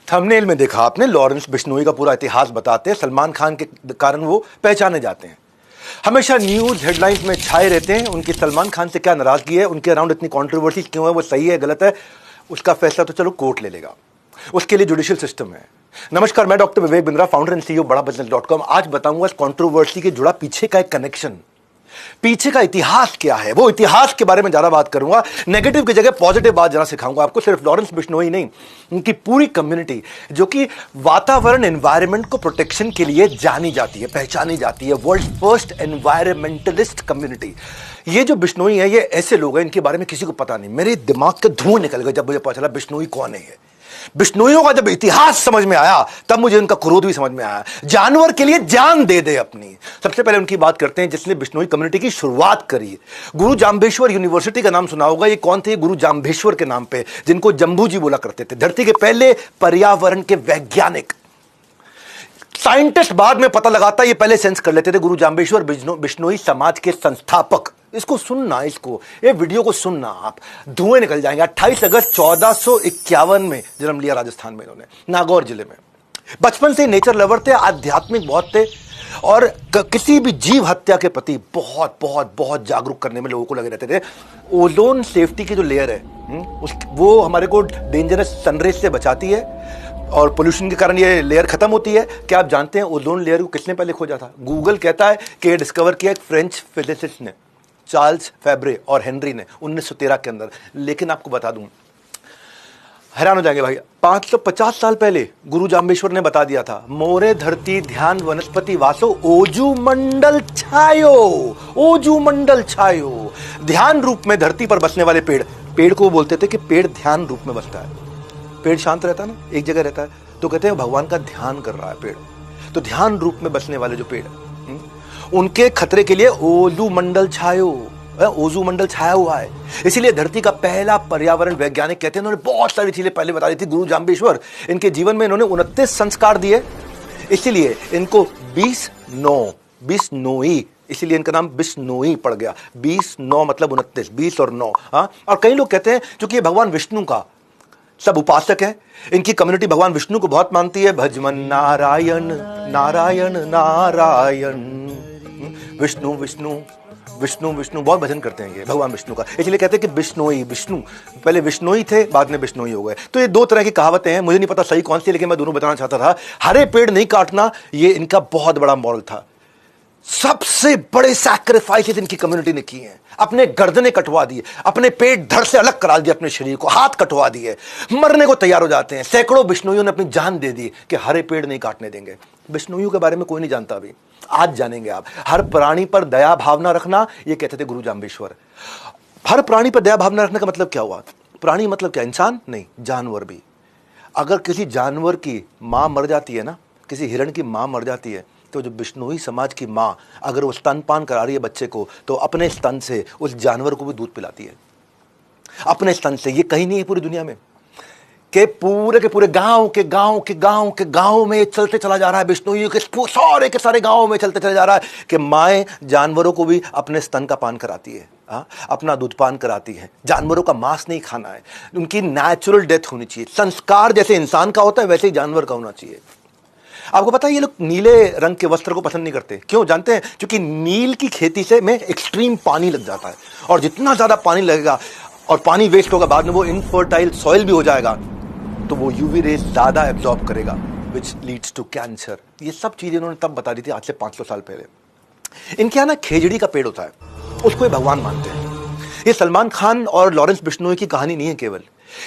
Thumbnail में देखा आपने, लॉरेंस बिश्नोई का पूरा इतिहास बताते हैं। सलमान खान के कारण वो पहचाने जाते हैं, हमेशा न्यूज हेडलाइंस में छाए रहते हैं। उनकी सलमान खान से क्या नाराजगी है, उनके अराउंड इतनी कंट्रोवर्सी क्यों है, वो सही है गलत है, उसका फैसला तो चलो कोर्ट ले लेगा, उसके लिए जुडिशियल सिस्टम है। नमस्कार, मैं doctor Vivek Bindra, founder and CEO बड़ाबिजनेस.com। आज बताऊंगा इस कंट्रोवर्सी के जुड़ा पीछे का एक कनेक्शन, पीछे का इतिहास क्या है, वो इतिहास के बारे में ज्यादा बात करूंगा। नेगेटिव की जगह पॉजिटिव बात जरा सिखाऊंगा आपको। सिर्फ लॉरेंस बिश्नोई नहीं, उनकी पूरी कम्युनिटी जो कि वातावरण एनवायरनमेंट को प्रोटेक्शन के लिए जानी जाती है, पहचानी जाती है, वर्ल्ड फर्स्ट एनवायरमेंटलिस्ट कम्युनिटी। ये जो बिश्नोई है, ये ऐसे लोग हैं इनके बारे में किसी को पता नहीं। मेरे दिमाग के धुआं निकल गए जब मुझे पता चला बिश्नोई कौन है। बिश्नोइयों का जब इतिहास समझ में आया तब मुझे उनका क्रोध भी समझ में आया। जानवर के लिए जान दे दे अपनी। सबसे पहले उनकी बात करते हैं जिसने बिश्नोई कम्युनिटी की शुरुआत करी। गुरु जाम्बेश्वर यूनिवर्सिटी का नाम सुना होगा। ये कौन थे? गुरु जाम्बेश्वर के नाम पे, जिनको जम्बू जी बोला करते थे, धरती के पहले पर्यावरण के वैज्ञानिक। साइंटिस्ट बाद में पता लगाता, ये पहले सेंस कर लेते थे। गुरु जाम्बेश्वर बिश्नोई समाज के संस्थापक। इसको सुनना, ये वीडियो को सुनना, आप धुएं निकल जाएंगे। 28 अगस्त 1451 में जन्म लिया राजस्थान में इन्होंने, नागौर जिले में। बचपन से नेचर लवर थे, आध्यात्मिक बहुत थे और किसी भी जीव हत्या के प्रति बहुत बहुत बहुत जागरूक करने में लोगों को लगे रहते थे। ओजोन सेफ्टी की जो लेयर है वो हमारे को डेंजरस सनरेज से बचाती है और पोल्यूशन के कारण ये लेयर खत्म होती है। क्या आप जानते हैं ओजोन लेयर को किसने पहले खोजा था? गूगल कहता है कि डिस्कवर किया एक फ्रेंच फिजिसिस्ट ने, चार्ल्स फेब्रे और हेनरी ने 1913 के अंदर। लेकिन आपको बता दूं, हैरान हो जाएंगे भाई, 550 साल पहले गुरु जाम्बेश्वर ने बता दिया था, मोरे धरती ध्यान वनस्पति वासो ओजू मंडल छायो। ओजू मंडल छायो, ध्यान रूप में धरती पर बसने वाले पेड़ को बोलते थे कि पेड़ ध्यान रूप में बसता है। पेड़ शांत रहता है ना, एक जगह रहता है, तो कहते हैं भगवान का ध्यान कर रहा है पेड़। तो ध्यान रूप में बसने वाले जो पेड़, उनके खतरे के लिए ओजू मंडल छायो, ओजू मंडल छाया हुआ है। इसीलिए धरती का पहला पर्यावरण वैज्ञानिक कहते हैं। उन्होंने बहुत सारी चीजें पहले बता दी थी गुरु जाम्बेश्वर। इनके जीवन में इन्होंने 29 संस्कार दिए, इसीलिए इनको बिश्नोई, इसीलिए इनका नाम बिश्नोई पड़ गया। 20-9 मतलब 29, 20 और 9। और कई लोग कहते हैं क्योंकि ये भगवान विष्णु का सब उपासक है, इनकी कम्युनिटी भगवान विष्णु को बहुत मानती है। भजमन नारायण नारायण नारायण, विष्णु विष्णु विष्णु विष्णु, बहुत भजन करते हैं ये भगवान विष्णु का। इसलिए कहते हैं कि बिश्नोई, विष्णु पहले विष्णोई थे, बाद में बिश्नोई हो गए। तो ये दो तरह की कहावतें हैं, मुझे नहीं पता सही कौन सी, लेकिन मैं दोनों बताना चाहता था। हरे पेड़ नहीं काटना, ये इनका बहुत बड़ा मॉरल था। सबसे बड़े सैक्रिफाइसेस इनकी कम्युनिटी ने किए हैं। अपने गर्दनें कटवा दिए, अपने पेट धड़ से अलग करा दिए, अपने शरीर को हाथ कटवा दिए, मरने को तैयार हो जाते हैं। सैकड़ों बिश्नोइयों ने अपनी जान दे दी कि हरे पेड़ नहीं काटने देंगे। बिश्नोइयों के बारे में कोई नहीं जानता अभी, आज जानेंगे आप। हर प्राणी पर दया भावना रखना, ये कहते थे गुरु जाम्बेश्वर। हर प्राणी पर दया भावना रखने का मतलब क्या हुआ? प्राणी मतलब क्या? इंसान नहीं, जानवर भी। अगर किसी जानवर की मां मर जाती है ना, किसी हिरण की मां मर जाती है, तो जो बिश्नोई समाज की मां अगर वो स्तनपान करा रही है बच्चे को, तो अपने स्तन से उस जानवर को भी दूध पिलाती है, अपने स्तन से। ये कहीं नहीं है पूरी दुनिया में के पूरे गांव में चलते चला जा रहा है। बिश्नोई के सारे गांव में चलते चला जा रहा है कि माएं जानवरों को भी अपने स्तन का पान कराती है, अपना दूध पान कराती है। जानवरों का मांस नहीं खाना है, उनकी नेचुरल डेथ होनी चाहिए। संस्कार जैसे इंसान का होता है वैसे ही जानवर का होना चाहिए। आपको पता है ये लोग नीले रंग के वस्त्र को पसंद नहीं करते, क्यों जानते हैं? क्योंकि नील की खेती से में एक्सट्रीम पानी लग जाता है, और जितना ज्यादा पानी लगेगा और पानी वेस्ट होगा, बाद में वो इनफर्टाइल सॉइल भी हो जाएगा, तो वो यूवी रेज ज्यादा एब्जॉर्ब करेगा, विच लीड्स टू कैंसर। ये सब चीजें इन्होंने तब बता दी थी, आज से 500 साल पहले। इनके यहाँ ना खेजड़ी का पेड़ होता है, उसको ये भगवान मानते हैं। ये सलमान खान और लॉरेंस बिश्नोई की कहानी नहीं है केवल।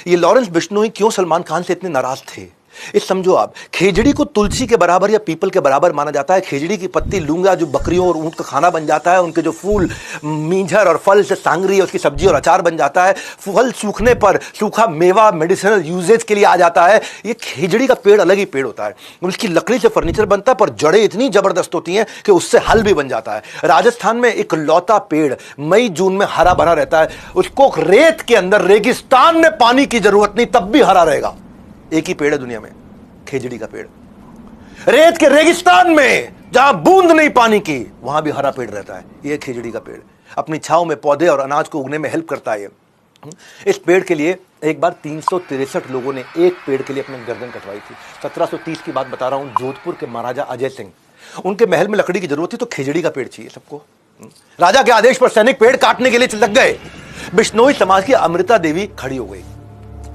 ये लॉरेंस बिश्नोई क्यों सलमान खान से इतने नाराज थे, इस समझो आप। खेजड़ी को तुलसी के बराबर या पीपल के बराबर माना जाता है। खेजड़ी की पत्ती लूंगा जो बकरियों और ऊंट का खाना बन जाता है, उनके जो फूल मींझर और फल से सांगरी है, उसकी सब्जी और अचार बन जाता है। फल सूखने पर सूखा मेवा मेडिसिनल यूजेज के लिए आ जाता है। ये खेजड़ी का पेड़ अलग ही पेड़ होता है। उसकी लकड़ी से फर्नीचर बनता है, पर जड़ें इतनी जबरदस्त होती हैं कि उससे हल भी बन जाता है। राजस्थान में एक लौता पेड़ मई जून में हरा भरा रहता है। उसको रेत के अंदर रेगिस्तान में पानी की जरूरत नहीं, तब भी हरा रहेगा। एक ही पेड़ है दुनिया में, खेजड़ी का पेड़। रेत के रेगिस्तान में जहां बूंद नहीं पानी की, वहां भी हरा पेड़ रहता है। यह खेजड़ी का पेड़ अपनी छांव में पौधे और अनाज को उगने में हेल्प करता है। इस पेड़ के लिए एक बार 363 लोगों ने एक पेड़ के लिए अपनी गर्दन कटवाई थी। 1730 की बात बता रहा हूं। जोधपुर के महाराजा अजय सिंह, उनके महल में लकड़ी की जरूरत थी तो खिजड़ी का पेड़ चाहिए सबको। राजा के आदेश पर सैनिक पेड़ काटने के लिए लग गए। बिश्नोई समाज की अमृता देवी खड़ी हो गई।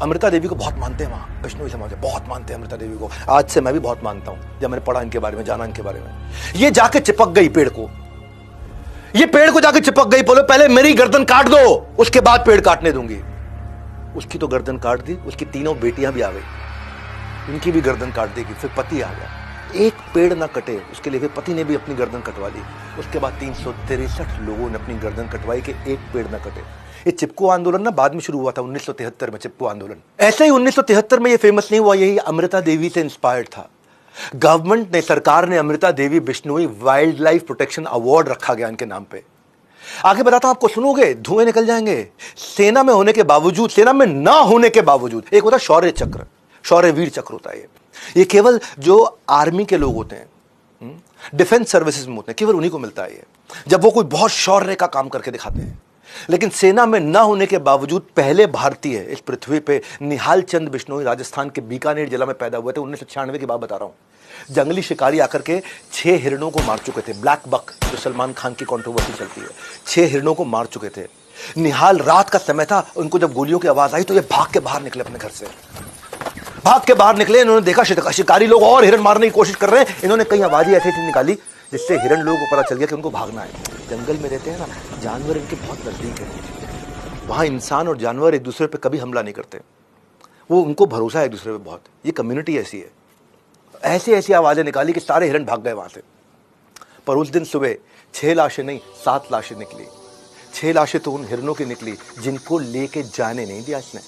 अमृता देवी को बहुत मानते हैं वहां, बिश्नोई समाज बहुत मानते हैं अमृता देवी को। आज से मैं भी बहुत मानता हूं, जब मैंने पढ़ा इनके बारे में, जाना इनके बारे में। ये जाके चिपक गई पेड़ को, ये पेड़ को जाके चिपक गई, बोले पहले मेरी गर्दन काट दो, उसके बाद पेड़ काटने दूंगी। उसकी तो गर्दन काट दी, उसकी तीनों बेटियां भी आ गई, उनकी भी गर्दन काट देगी। फिर पति आ गया, एक पेड़ ना कटे उसके लिए, फिर पति ने भी अपनी गर्दन कटवा ली। उसके बाद 363 लोगों ने अपनी गर्दन कटवाई कि एक पेड़ ना कटे। ये चिपको आंदोलन ना बाद में शुरू हुआ था 1973 में, चिपको आंदोलन। ऐसे ही 1973 में ये फेमस नहीं हुआ, यही अमृता देवी से इंस्पायर्ड था। गवर्नमेंट ने, सरकार ने Amrita Devi Bishnoi wildlife protection award रखा गया इनके नाम पे। आगे बताता हूं आपको, सुनोगे धुएं निकल जाएंगे। सेना में होने के बावजूद, सेना में ना होने के बावजूद, एक होता शौर्य चक्र, शौर्य वीर चक्र होता है ये केवल जो आर्मी के लोग होते हैं, डिफेंस सर्विसेज में होते हैं, केवल उन्हीं को मिलता है ये, जब वो कोई बहुत शौर्य का काम करके दिखाते हैं। लेकिन सेना में ना होने के बावजूद पहले भारतीय इस पृथ्वी पे निहाल चंद बिश्नोई राजस्थान के बीकानेर जिला में पैदा हुए थे। 1996 की बात बता रहा हूं। जंगली शिकारी आकर के 6 हिरणों को मार चुके थे। ब्लैक बक, जो सलमान खान की कंट्रोवर्सी चलती है, 6 हिरणों को मार चुके थे। निहाल, रात का समय था, उनको जब गोलियों की आवाज आई तो ये भाग के बाहर निकले अपने घर से, भाग के बाहर निकले। इन्होंने देखा शिकारी लोग और हिरण मारने की कोशिश कर रहे हैं। इन्होंने कई आवाजें ऐसी निकाली जिससे हिरण लोगों को पता चल गया कि उनको भागना है। जंगल में रहते हैं ना, जानवर इनके बहुत नजदीक है। वहां इंसान और जानवर एक दूसरे पे कभी हमला नहीं करते, वो उनको भरोसा है एक दूसरे पे बहुत। ये कम्युनिटी ऐसी है। ऐसी ऐसी आवाजें निकाली कि सारे हिरण भाग गए वहां से। पर उस दिन सुबह 6 लाशें नहीं, 7 लाशें निकली। 6 लाशें तो उन हिरणों की निकली जिनको लेके जाने नहीं दिया इसने।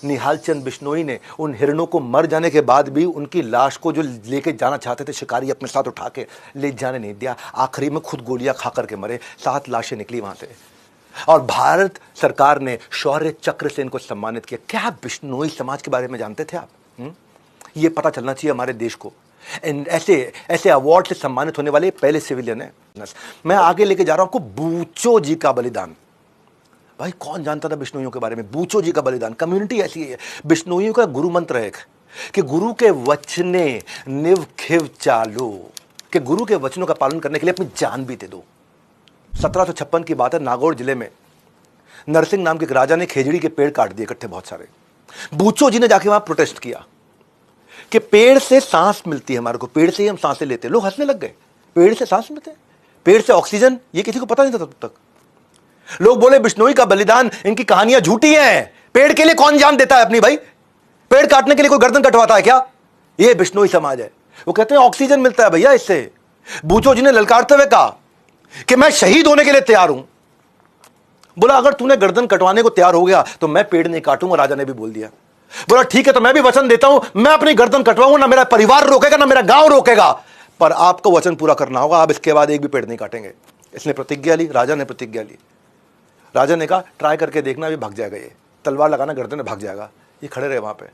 निहाल चंद बिश्नोई ने उन हिरणों को मर जाने के बाद भी उनकी लाश को जो लेके जाना चाहते थे शिकारी, अपने साथ उठा के ले जाने नहीं दिया। आखिरी में खुद गोलियां खा करके मरे। 7 लाशें निकली वहां से। और भारत सरकार ने शौर्य चक्र से इनको सम्मानित किया। क्या बिश्नोई समाज के बारे में जानते थे आप? ये पता चलना चाहिए हमारे देश को। ऐसे ऐसे अवार्ड से सम्मानित होने वाले पहले सिविलियन है। मैं आगे लेके जा रहा हूं आपको, बूचो जी का बलिदान। भाई कौन जानता था बिश्नोइयों के बारे में? बूचो जी का बलिदान। कम्युनिटी ऐसी है। बिश्नोइयों का गुरु मंत्र है कि गुरु के वचने निव खिव चालो, कि गुरु के वचनों का पालन करने के लिए अपनी जान भी दे दो। 1756 की बात है, नागौर जिले में नरसिंह नाम के एक राजा ने खेजड़ी के पेड़ काट दिए इकट्ठे बहुत सारे। बूचो जी ने जाके वहां प्रोटेस्ट किया कि पेड़ से सांस मिलती है हमारे को, पेड़ से ही हम सांसें लेते हैं। लोग हंसने लग गए, पेड़ से सांस मिलते हैं, पेड़ से ऑक्सीजन, ये किसी को पता नहीं था तब तक। लोग बोले बिश्नोई का बलिदान, इनकी कहानियां झूठी हैं। पेड़ के लिए कौन जान देता है अपनी? भाई पेड़ काटने के लिए कोई गर्दन कटवाता है क्या? ये बिश्नोई समाज है। वो कहते हैं ऑक्सीजन मिलता है भैया इससे। बूचो जी ने ललकारते हुए कहा कि मैं शहीद होने के लिए तैयार हूं। बोला अगर तूने गर्दन कटवाने को तैयार हो गया तो मैं पेड़ नहीं काटूंगा। राजा ने भी बोल दिया। बोला ठीक है, तो मैं भी वचन देता हूं, मैं अपनी गर्दन कटवाऊंगा, ना मेरा परिवार रोकेगा ना मेरा गांव रोकेगा, पर आपको वचन पूरा करना होगा, आप इसके बाद एक भी पेड़ नहीं काटेंगे। इसने प्रतिज्ञा ली, राजा ने प्रतिज्ञा ली। राजा ने कहा ट्राई करके देखना, भी भाग जाएगा, ये तलवार लगाना गर्दन में भाग जाएगा। ये खड़े रहे वहां पे,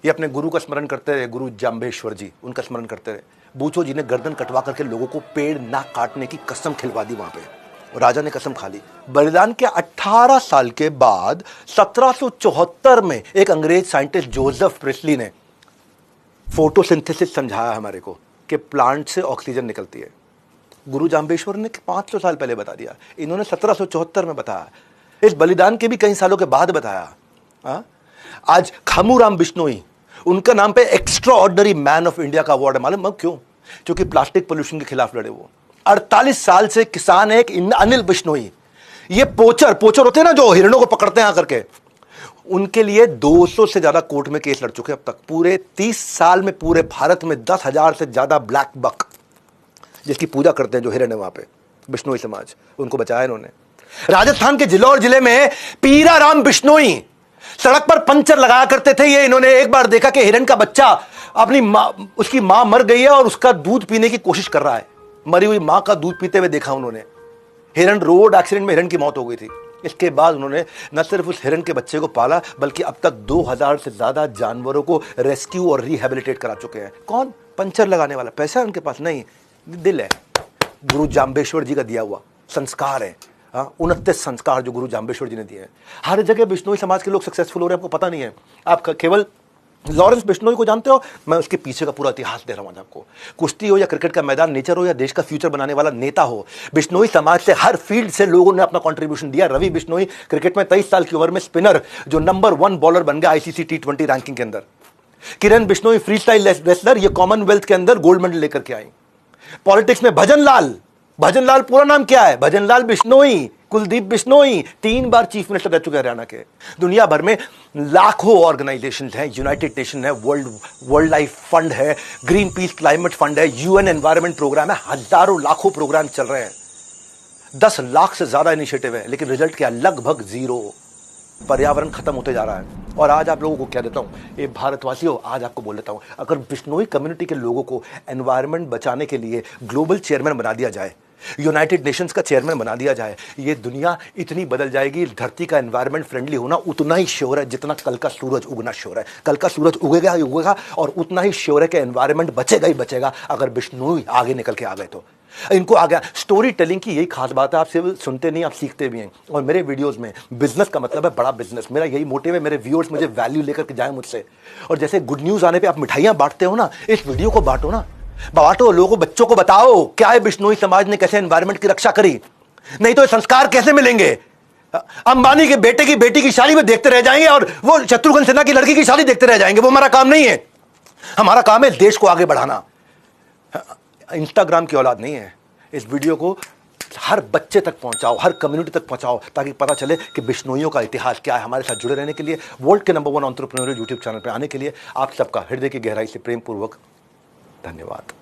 ये अपने गुरु का स्मरण करते रहे, गुरु जाम्बेश्वर जी, उनका स्मरण करते रहे। बूचो जी ने गर्दन कटवा करके लोगों को पेड़ ना काटने की कसम खिलवा दी वहां पे, और राजा ने कसम खा ली। बलिदान के 18 साल के बाद 1774 में एक अंग्रेज साइंटिस्ट जोसेफ प्रिस्ली ने फोटोसिंथेसिस समझाया हमारे को कि प्लांट से ऑक्सीजन निकलती है। गुरु जाम्बेश्वर ने 500 साल पहले बता दिया, इन्होंने 1774 में बताया। इस बलिदान के भी कई सालों के बाद बताया। आज खामूराम बिश्नोई, उनका नाम पे extra ordinary man of India का अवार्ड है। मालूम क्यों? क्योंकि प्लास्टिक पोल्यूशन के खिलाफ लड़े वो। 48 साल से किसान है एक अनिल बिश्नोई। ये पोचर होते हैं ना, जो हिरणों को पकड़ते हैं आकर के, उनके लिए 200 से ज्यादा कोर्ट में केस लड़ चुके अब तक। पूरे 30 साल में पूरे भारत में 10,000 से ज्यादा ब्लैक बक, जिसकी पूजा करते हैं जो हिरण है वहां पे, बिश्नोई समाज, उनको बचाया इन्होंने। राजस्थान के जिलौर जिले में पीरा राम बिश्नोई सड़क पर पंचर लगाया करते थे। ये इन्होंने एक बार देखा कि हिरण का बच्चा अपनी मां, उसकी मां मर गई है और उसका दूध पीने की कोशिश कर रहा है। मरी हुई मां का दूध पीते हुए देखा उन्होंने। हिरण, रोड एक्सीडेंट में हिरण की मौत हो गई थी। इसके बाद उन्होंने न सिर्फ उस हिरण के बच्चे को पाला, बल्कि अब तक 2000 से ज्यादा जानवरों को रेस्क्यू और रिहेबिलिटेट करा चुके हैं। कौन? पंचर लगाने वाला। पैसा है उनके पास नहीं, दिल है। गुरु जाम्बेश्वर जी का दिया हुआ संस्कार है। 29 संस्कार जो गुरु जाम्बेश्वर जी ने दिए हैं। हर जगह बिश्नोई समाज के लोग सक्सेसफुल हो रहे हैं, आपको पता नहीं है। आप केवल लॉरेंस बिश्नोई को जानते हो, मैं उसके पीछे का पूरा इतिहास दे रहा हूं आज आपको। कुश्ती हो या क्रिकेट का मैदान, नेचर हो या देश का फ्यूचर बनाने वाला नेता हो, बिश्नोई समाज से हर फील्ड से लोगों ने अपना कंट्रीब्यूशन दिया। रवि बिश्नोई क्रिकेट में 23 साल की उम्र में स्पिनर जो नंबर 1 बॉलर बन गया आईसीसी T20 रैंकिंग के अंदर। किरण बिश्नोई फ्री स्टाइल रेसलर, ये कॉमनवेल्थ के अंदर गोल्ड मेडल लेकर के आई। पॉलिटिक्स में भजनलाल पूरा नाम क्या है? भजनलाल बिश्नोई, कुलदीप बिश्नोई 3 बार चीफ मिनिस्टर रह चुके हैं हरियाणा के। दुनिया भर में लाखों ऑर्गेनाइजेशन हैं, यूनाइटेड नेशन है, वर्ल्ड लाइफ फंड है, ग्रीन पीस क्लाइमेट फंड है, यूएन एनवायरनमेंट प्रोग्राम है, हजारों लाखों प्रोग्राम चल रहे हैं, 10 लाख से ज्यादा इनिशिएटिव है, लेकिन रिजल्ट क्या? लगभग 0। पर्यावरण खत्म होते जा रहा है। और आज आप लोगों को क्या देता हूं, ये भारतवासियों, आज आपको बोल देता हूं, अगर बिश्नोई कम्युनिटी के लोगों को एनवायरनमेंट बचाने के लिए ग्लोबल चेयरमैन बना दिया जाए, यूनाइटेड नेशंस का चेयरमैन बना दिया जाए, ये दुनिया इतनी बदल जाएगी। धरती का एनवायरनमेंट फ्रेंडली होना उतना ही श्योर है जितना कल का सूरज उगना श्योर है। कल का सूरज उगेगा ही उगेगा, और उतना ही श्योर है कि एनवायरनमेंट बचेगा ही बचेगा अगर बिश्नोई आगे निकल के आ गए तो। इनको आ गया। स्टोरी टेलिंग की यही खास बात है, आप सिर्फ सुनते नहीं, आप सीखते भी हैं। और मेरे वीडियोस में बिजनेस का मतलब है बड़ा बिजनेस, मेरा यही मोटिव है। मेरे व्यूअर्स मुझे वैल्यू लेकर के जाए मुझसे। और जैसे गुड न्यूज आने पे आप मिठाइयां बांटते हो ना, इस वीडियो को बांटो ना, बांटो, लोगों बच्चों को बताओ क्या है बिश्नोई समाज ने कैसे एनवायरनमेंट की रक्षा करी। नहीं तो ये संस्कार कैसे मिलेंगे? अंबानी के बेटे की बेटी की शादी में देखते रह जाएंगे और वो शत्रुघ्न सिन्हा की लड़की की शादी देखते रह जाएंगे। वो हमारा काम नहीं है। हमारा काम है देश को आगे बढ़ाना। इंस्टाग्राम की औलाद नहीं है। इस वीडियो को हर बच्चे तक पहुंचाओ, हर कम्युनिटी तक पहुंचाओ, ताकि पता चले कि बिश्नोइयों का इतिहास क्या है। हमारे साथ जुड़े रहने के लिए, वर्ल्ड के नंबर 1 एंटरप्रेन्योर यूट्यूब चैनल पर आने के लिए आप सबका हृदय की गहराई से प्रेम पूर्वक धन्यवाद।